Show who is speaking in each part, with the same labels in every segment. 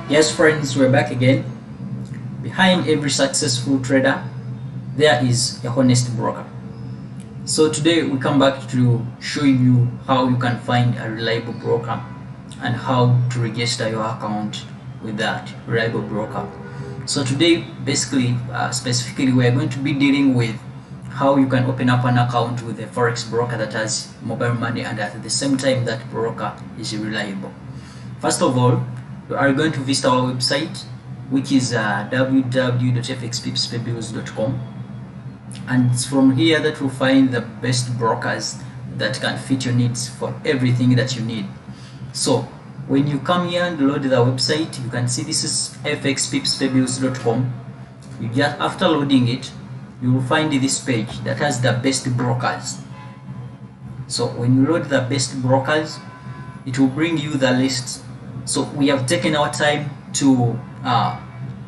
Speaker 1: Yes friends, we're back again. Behind every successful trader, there is a honest broker. So today we come back to show you how you can find a reliable broker and how to register your account with that reliable broker. So today specifically we are going to be dealing with how you can open up an account with a Forex broker that has mobile money and at the same time that broker is reliable. First of all, we are going to visit our website, which is www.fxpipspaybils.com, and it's from here that we'll find the best brokers that can fit your needs for everything that you need. So when you come here and load the website, you can see this is fxpipspaybils.com. You just after loading it, you will find this page that has the best brokers. So when you load the best brokers, it will bring you the list. So we have taken our time to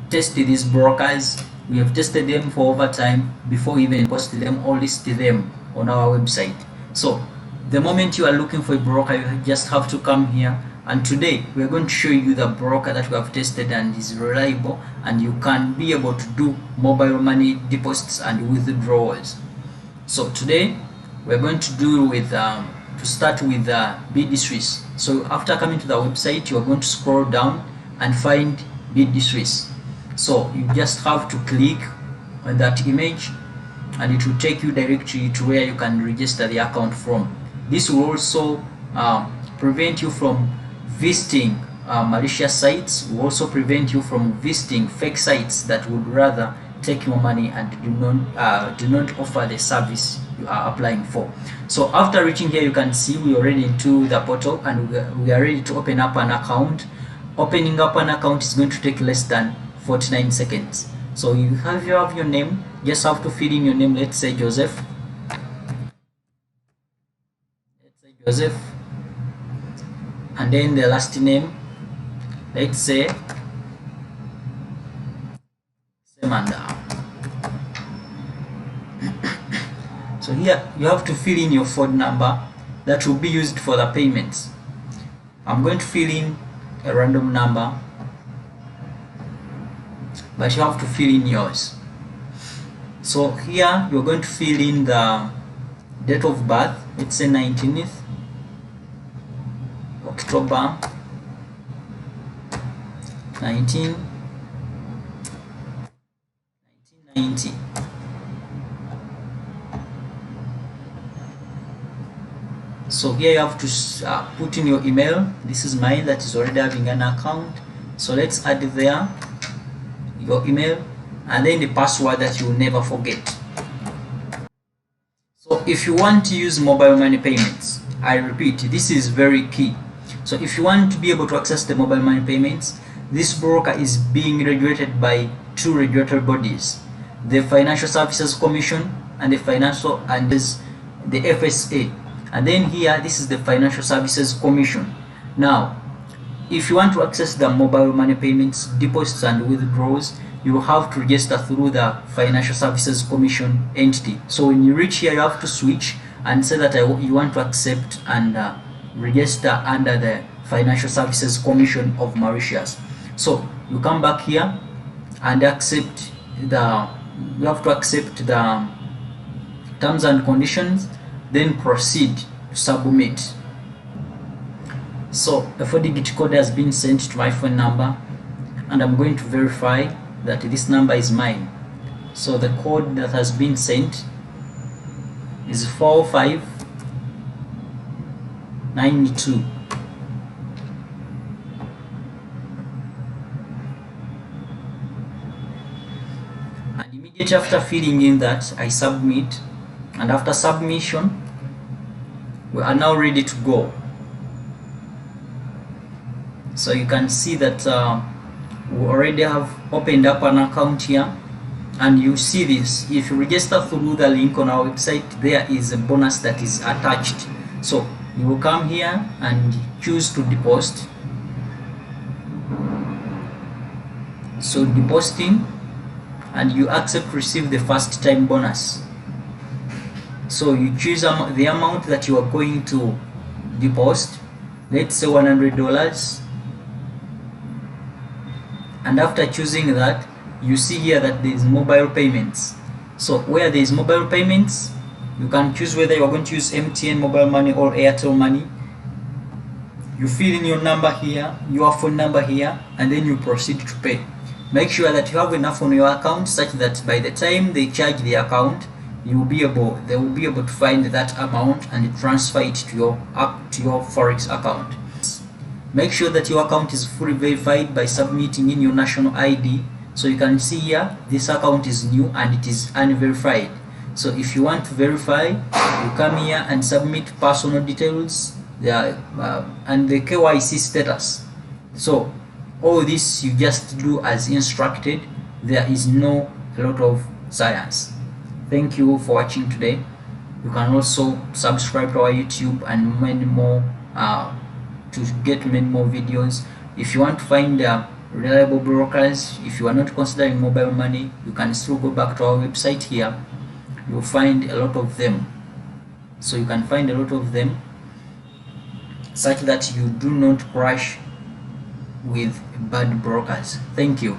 Speaker 1: test these brokers. We have tested them for over time before we even post them or list them on our website. So the moment you are looking for a broker, you just have to come here, and today we are going to show you the broker that we have tested and is reliable, and you can be able to do mobile money deposits and withdrawals. So today we're going to do with to start with BD Swiss. So after coming to the website, you are going to scroll down and find BD Swiss. So you just have to click on that image and it will take you directly to where you can register the account from. This will also prevent you from visiting malicious sites. Will also prevent you from visiting fake sites that would rather take your money and do not offer the service you are applying for. So after reaching here, you can see we are already into the portal and we are ready to open up an account. Opening up an account is going to take less than 49 seconds. So you have your name, just have to fill in your name. Let's say Joseph. And then the last name, let's say Semanda. So here you have to fill in your phone number that will be used for the payments. I'm going to fill in a random number, but you have to fill in yours. So here you're going to fill in the date of birth. Let's say 19th October 1990. So here you have to put in your email. This is mine that is already having an account. So let's add there your email and then the password that you will never forget. So if you want to use mobile money payments, I repeat, this is very key. So if you want to be able to access the mobile money payments, this broker is being regulated by two regulatory bodies, the Financial Services Commission and the FSA. And then here, this is the Financial Services Commission. Now, if you want to access the mobile money payments, deposits and withdrawals, you will have to register through the Financial Services Commission entity. So when you reach here, you have to switch and say that you want to accept and register under the Financial Services Commission of Mauritius. So you come back here and you have to accept the terms and conditions, then proceed to submit. So a 4-digit code has been sent to my phone number and I'm going to verify that this number is mine. So the code that has been sent is 4592. And immediately after filling in that, I submit, and after submission we are now ready to go. So you can see that we already have opened up an account here, and you see this. If you register through the link on our website, there is a bonus that is attached. So you will come here and choose to deposit. So depositing, and you accept receive the first time bonus. So you choose the amount that you are going to deposit. Let's say $100. and after choosing that, you see here that there is mobile payments. So where there is mobile payments, you can choose whether you are going to use MTN mobile money or Airtel money. You fill in your number here, your phone number here, and then you proceed to pay. Make sure that you have enough on your account such that by the time they charge the account, they will be able to find that amount and transfer it to your Forex account. Make sure that your account is fully verified by submitting in your national ID. So you can see here, this account is new and it is unverified. So if you want to verify, you come here and submit personal details and the KYC status. So all this you just do as instructed. There is no lot of science. Thank you for watching today. You can also subscribe to our YouTube and many more to get many more videos. If you want to find reliable brokers, if you are not considering mobile money, you can still go back to our website here. You'll find a lot of them. So you can find a lot of them such that you do not crash with bad brokers. Thank you.